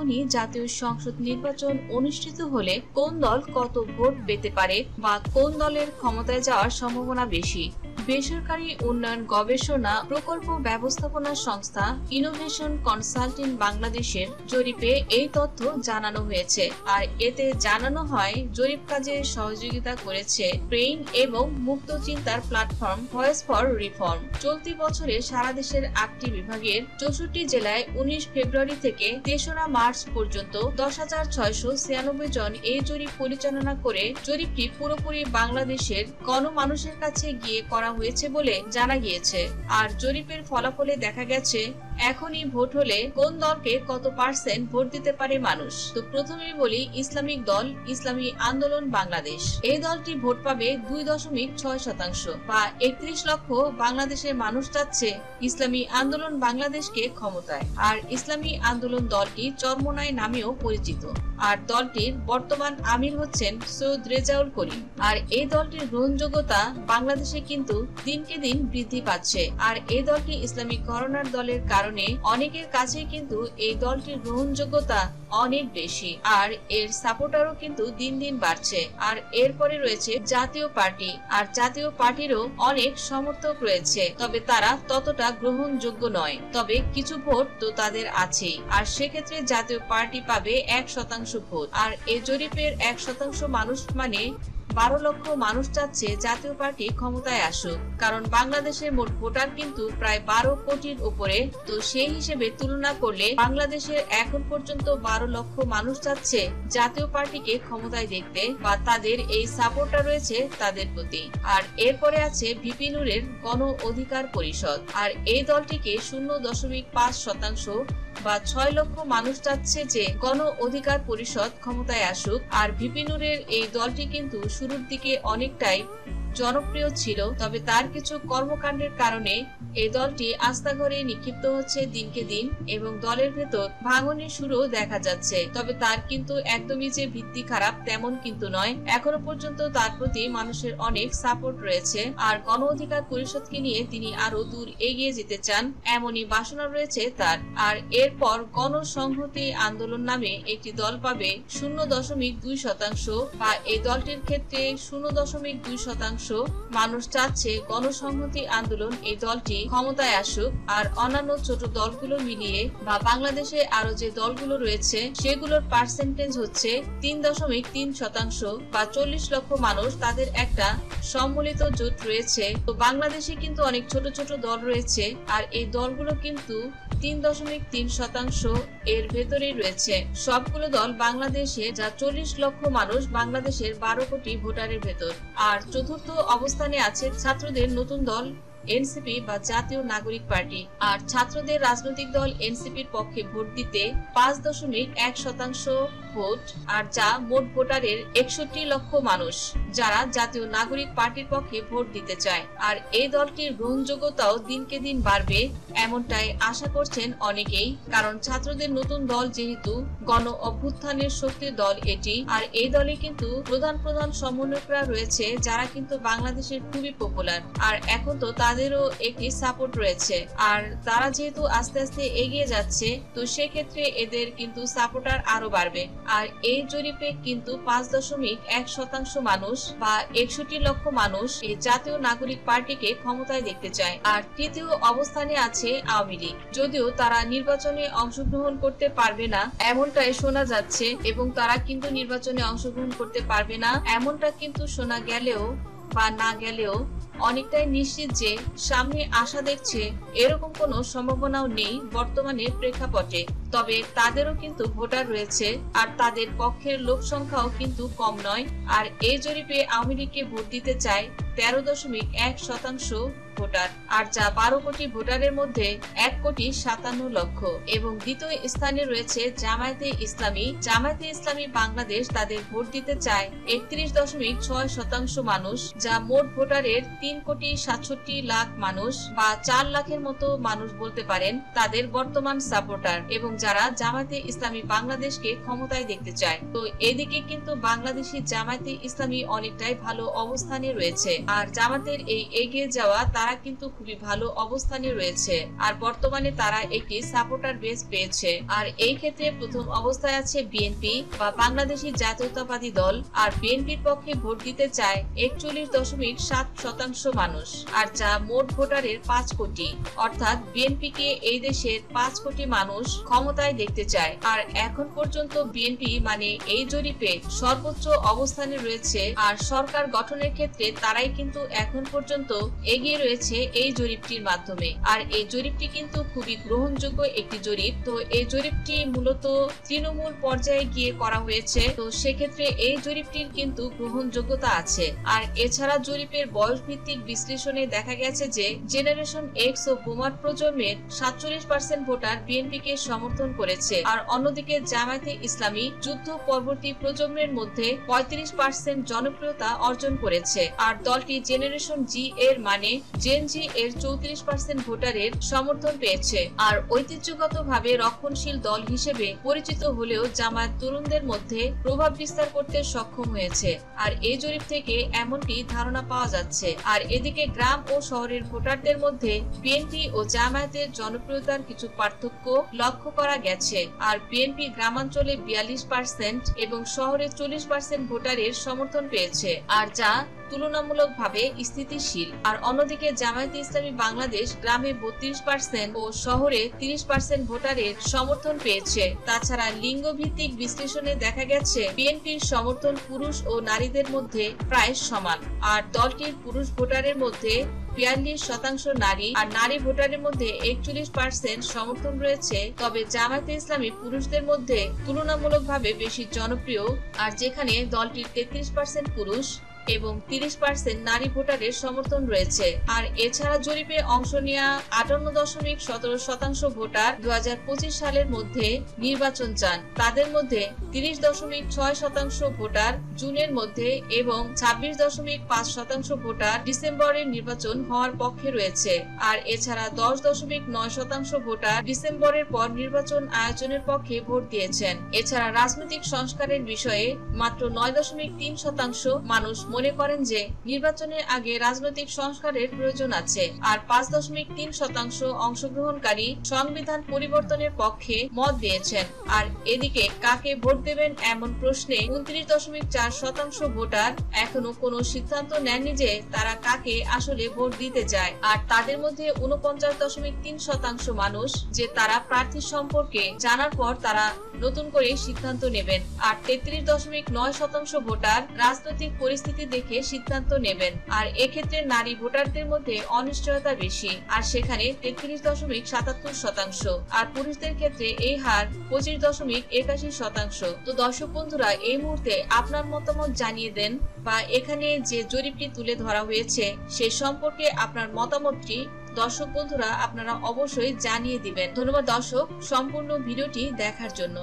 এখনই জাতীয় সংসদ নির্বাচন অনুষ্ঠিত হলে কোন দল কত ভোট পেতে পারে বা কোন দলের ক্ষমতায় যাওয়ার সম্ভাবনা বেশি। বেসরকারি উন্নয়ন গবেষণা প্রকল্প ব্যবস্থাপনা সংস্থা ইনোভেশন কনসাল্টিং বাংলাদেশের জরিপে এই তথ্য জানানো হয়েছে। আর এতে জানানো হয় জরিপ কাজে সহযোগিতা করেছে ব্রেইন এবং মুক্ত চিন্তার প্ল্যাটফর্ম ভয়েস ফর রিফর্ম। চলতি বছরে সারা দেশের 8টি বিভাগের 64 জেলায় 19 ফেব্রুয়ারি থেকে 3রা মার্চ পর্যন্ত 10,696 জন এই জরিপ পরিচালনা করে জরিপটি পুরোপুরি বাংলাদেশের গণমানুষের কাছে গিয়ে করা হয়েছে বলে জানা গিয়েছে। আর জরিপের ফলাফলে দেখা গেছে এখনই ভোট হলে কোন দলকে কত পার্সেন্ট ভোট দিতে পারে মানুষ। তো প্রথমেই বলি ইসলামিক দল ইসলামী আন্দোলন বাংলাদেশ। এই দলটি ভোট পাবে 2.6% বা 31 লক্ষ বাংলাদেশের মানুষ চাচ্ছে ইসলামী আন্দোলন বাংলাদেশকে ক্ষমতায়। আর ইসলামী আন্দোলন দলটি চরমোনাই নামেও পরিচিত। আর দলটির বর্তমান আমির হচ্ছেন সৈয়দ রেজাউল করিম। আর এই দলটির গ্রহণযোগ্যতা বাংলাদেশে কিন্তু দিনকে দিন বৃদ্ধি পাচ্ছে। আর এই দলটি ইসলামিক ঘরানার দলের কারণে অনেকের কাছে কিন্তু এই দলটির গ্রহণযোগ্যতা অনেক বেশি। আর এর সাপোর্টারও কিন্তু দিন দিন বাড়ছে। আর এরপরে রয়েছে জাতীয় পার্টি। আর জাতীয় পার্টিরও অনেক সমর্থক রয়েছে, তবে তারা ততটা গ্রহণযোগ্য নয়। তবে কিছু ভোট তো তাদের আছেই। আর সেক্ষেত্রে জাতীয় পার্টি পাবে 1% ভোট। আর এই জরিপের 1% মানুষ মানে 12 লক্ষ মানুষ চাচ্ছে জাতীয় পার্টি ক্ষমতায় আসুক। কারণ বাংলাদেশের মোট ভোটার কিন্তু প্রায় 12 কোটির উপরে। তো সেই হিসেবে তুলনা করলে বাংলাদেশের এখন পর্যন্ত 12 লক্ষ মানুষ চাচ্ছে জাতীয় পার্টিকে ক্ষমতায় দেখতে বা তাদের এই সাপোর্টটা রয়েছে তাদের প্রতি। আর এরপরে আছে ভিপি নুরের গণ অধিকার পরিষদ। আর এই দলটিকে 0.5% বা 6 লক্ষ মানুষ চাচ্ছে যে গণ অধিকার পরিষদ ক্ষমতায় আসুক। আর ভিপি নুরের এই দলটি কিন্তু শুরুর দিকে অনেকটাই জনপ্রিয় ছিল, তবে তার কিছু কর্মকাণ্ডের কারণে এই দলটি আস্তাঘরে নিক্ষিপ্ত হচ্ছে দিনকে দিন এবং দলের ভেতর ভাঙনের শুরুও দেখা যাচ্ছে। তবে তার কিন্তু একদমই যে ভিত্তি খারাপ তেমন কিন্তু নয়। এখনো পর্যন্ত তার প্রতি মানুষের অনেক সাপোর্ট রয়েছে। আর গণ অধিকার পরিষদকে নিয়ে তিনি আরো দূর এগিয়ে যেতে চান এমনই বাসনা রয়েছে তার। আর এরপর গণসংহতি আন্দোলন নামে একটি দল পাবে 0.2% বা এই দলটির ক্ষেত্রে 0.2% মানুষ চাচ্ছে গণসংহতি আন্দোলন এই দলটি ক্ষমতায় আসুক। আর অন্যান্য ছোট দলগুলো মিলিয়ে বা বাংলাদেশে আরো যে দলগুলো রয়েছে সেগুলোর পার্সেন্টেজ হচ্ছে 3.3% বা 40 লক্ষ মানুষ তাদের একটা সম্মিলিত জোট রয়েছে। তো বাংলাদেশে কিন্তু অনেক ছোট ছোট দল রয়েছে। আর এই দলগুলো কিন্তু 3.3% এর ভেতরেই রয়েছে। সবগুলো দল বাংলাদেশে যা 40 লক্ষ মানুষ বাংলাদেশের 12 কোটি ভোটারের ভেতর। আর চতুর্থ অবস্থানে আছে ছাত্রদের নতুন দল এনসিপি বা জাতীয় নাগরিক পার্টি। আর ছাত্রদের রাজনৈতিক দল এনসিপির পক্ষে ভোট দিতে 5.1% ভোট। আর যা মোট ভোটারের 61 লক্ষ মানুষ যারা জাতীয় নাগরিক পার্টির পক্ষে ভোট দিতে চায়। আর এই দলটির গ্রহণযোগ্যতাও দিনকে দিন বাড়বে এমনটাই আশা করছেন অনেকেই। কারণ ছাত্রদের নতুন দল যেহেতু গণ অভ্যুত্থানের শক্তির দল এটি। আর এই দলে কিন্তু প্রধান প্রধান সমন্বয়করা রয়েছে যারা কিন্তু বাংলাদেশের খুবই পপুলার। আর এখন তো তাদেরও একটি সাপোর্ট রয়েছে। আর তারা যেহেতু আস্তে আস্তে এগিয়ে যাচ্ছে তো সেক্ষেত্রে এদের কিন্তু সাপোর্টার আরো বাড়বে। আর এই জরিপে কিন্তু 5.1% মানুষ বা 61 লক্ষ মানুষ এই জাতীয় নাগরিক পার্টিকে ক্ষমতায় দেখতে চায়। আর তৃতীয় অবস্থানে আছে আওয়ামী লীগ। যদিও তারা নির্বাচনে অংশগ্রহণ করতে পারবে না এমনটাই শোনা যাচ্ছে এবং তারা কিন্তু নির্বাচনে অংশগ্রহণ করতে পারবে না এমনটা কিন্তু শোনা গেলেও বা না গেলেও অনেকটাই নিশ্চিত যে সামনে আশা দেখছে এরকম কোনো সম্ভাবনাও নেই বর্তমানে প্রেক্ষাপটে। তবে তাদেরও কিন্তু ভোটার রয়েছে আর তাদের পক্ষের লোক সংখ্যাও কিন্তু কম নয়। আর এই জরিপে আওয়ামী লীগকে ভোট দিতে চায় 13.1% ভোটার। আর যা 12 কোটি ভোটারের মধ্যে 1,57,00,000। এবং দ্বিতীয় স্থানে রয়েছে জামায়াতে ইসলামী। জামায়াতে ইসলামী বাংলাদেশ তাদের ভোট দিতে চায় 31.6% মানুষ, যা মোট ভোটারের 3,67,00,000 মানুষ বা 4 লাখের মতো মানুষ বলতে পারেন তাদের বর্তমান সাপোর্টার এবং যারা জামায়াতে ইসলামী বাংলাদেশকে ক্ষমতায় দেখতে চায়। তো এদিকে কিন্তু বাংলাদেশি জামায়াতে ইসলামী অনেকটাই ভালো অবস্থানে রয়েছে। আর জামাতের এই এগিয়ে যাওয়া তারা কিন্তু খুবই ভালো অবস্থানে রয়েছে আর বর্তমানে তারা একটি সাপোর্টার বেস পেয়েছে। আর এই ক্ষেত্রে প্রথম অবস্থায় আছে বিএনপি বা বাংলাদেশি জাতীয়তাবাদী দল। আর বিএনপির পক্ষে ভোট দিতে চায় 41.7% মানুষ, আর যা মোট ভোটারের 5 কোটি। অর্থাৎ বিএনপি কে এই দেশের 5 কোটি মানুষ ক্ষমতায় দেখতে চায়। আর এখন পর্যন্ত বিএনপি মানে এই জরিপে সর্বোচ্চ অবস্থানে রয়েছে। আর সরকার গঠনের ক্ষেত্রে তারাই কিন্তু এখন পর্যন্ত এগিয়ে রয়েছে এই জরিপটির মাধ্যমে। আর এই জরিপটি কিন্তু খুবই গ্রহণযোগ্য একটি জরিপ। তো এই জরিপটি মূলত তৃণমূল পর্যায়ে গিয়ে করা হয়েছে, তো সেক্ষেত্রে এই জরিপটির কিন্তু গ্রহণযোগ্যতা আছে। আর এছাড়া জরিপের বয়স ভিত্তিক বিশ্লেষণে দেখা গেছে যে জেনারেশন এক্স ও বোমার প্রজন্মের 47% ভোটার বিএনপি কে সমর্থন করেছে। আর অন্যদিকে জামায়াতে ইসলামী যুদ্ধ পরবর্তী প্রজন্মের মধ্যে 35% জনপ্রিয়তা অর্জন করেছে। আর দলটি জেনারেশন জি এর মানে জেন জি এর 34% ভোটারের সমর্থন পেয়েছে। আর ঐতিহ্যগতভাবে রক্ষণশীল দল হিসেবে পরিচিত হলেও জামায়াত তরুণদের মধ্যে প্রভাব বিস্তার করতে সক্ষম হয়েছে। আর এই জরিপ থেকে এমনটি ধারণা পাওয়া যাচ্ছে। আর এদিকে গ্রাম ও শহরের ভোটারদের মধ্যে বিএনপি ও জামায়াতের জনপ্রিয়তার কিছু পার্থক্য লক্ষ্য করা গেছে। আর বিএনপি গ্রামাঞ্চলে 42% এবং শহরে 40% ভোটারের সমর্থন পেয়েছে, আর যা তুলনামূলকভাবে স্থিতিশীল। আর অন্যদিকে জামায়াতে ইসলামী বাংলাদেশ গ্রামে 32% ও শহরে 30% ভোটারের সমর্থন পেয়েছে। তাছাড়া লিঙ্গ ভিত্তিক বিশ্লেষণে দেখা গেছে বিএনপির সমর্থন পুরুষ ও নারীদের মধ্যে প্রায় সমান। আর দলটির পুরুষ ভোটারের মধ্যে 42% নারী আর নারী ভোটারের মধ্যে 41% সমর্থন রয়েছে। তবে জামায়াতে ইসলামী পুরুষদের মধ্যে তুলনামূলকভাবে বেশি জনপ্রিয়, আর যেখানে দলটির 33% পুরুষ এবং 30% নারী ভোটারের সমর্থন রয়েছে। আর এছাড়া জরিপে অংশ নেওয়া 58.17% ভোটার 2025 সালের মধ্যে নির্বাচন চান। তাদের মধ্যে 30.6% ভোটার জুনের মধ্যে এবং 26.5% ভোটার ডিসেম্বরের নির্বাচন হওয়ার পক্ষে রয়েছে। আর এছাড়া 10.9% ভোটার ডিসেম্বরের পর নির্বাচন আয়োজনের পক্ষে ভোট দিয়েছেন। এছাড়া রাজনৈতিক সংস্কারের বিষয়ে মাত্র 9.3% মানুষ মনে করেন যে নির্বাচনের আগে রাজনৈতিক সংস্কারের প্রয়োজন আছে। আর 5.3% অংশগ্রহণকারী সংবিধান পরিবর্তনের পক্ষে মত দিয়েছেন। আর এদিকে কাকে ভোট দেবেন এমন প্রশ্নে 29.4% ভোটার এখনো কোনো সিদ্ধান্ত নেননি যে তারা কাকে আসলে ভোট দিতে চায়। আর তাদের মধ্যে 49.3% মানুষ যে তারা প্রার্থী সম্পর্কে জানার পর তারা নতুন করে সিদ্ধান্ত নেবেন। আর 33.9% ভোটার রাজনৈতিক পরিস্থিতি দেখে সিদ্ধান্ত নেবেন। আর এক্ষেত্রে নারী ভোটারদের মধ্যে অনিশ্চয়তা বেশি, আর সেখানে 33.77%। আর পুরুষদের ক্ষেত্রে এই হার 25.81%। তো দর্শক বন্ধুরা, এই মুহূর্তে আপনার মতামত জানিয়ে দেন, বা এখানে যে জরিপটি তুলে ধরা হয়েছে সে সম্পর্কে আপনার মতামতটি দর্শক বন্ধুরা আপনারা অবশ্যই জানিয়ে দিবেন। ধন্যবাদ দর্শক সম্পূর্ণ ভিডিওটি দেখার জন্য।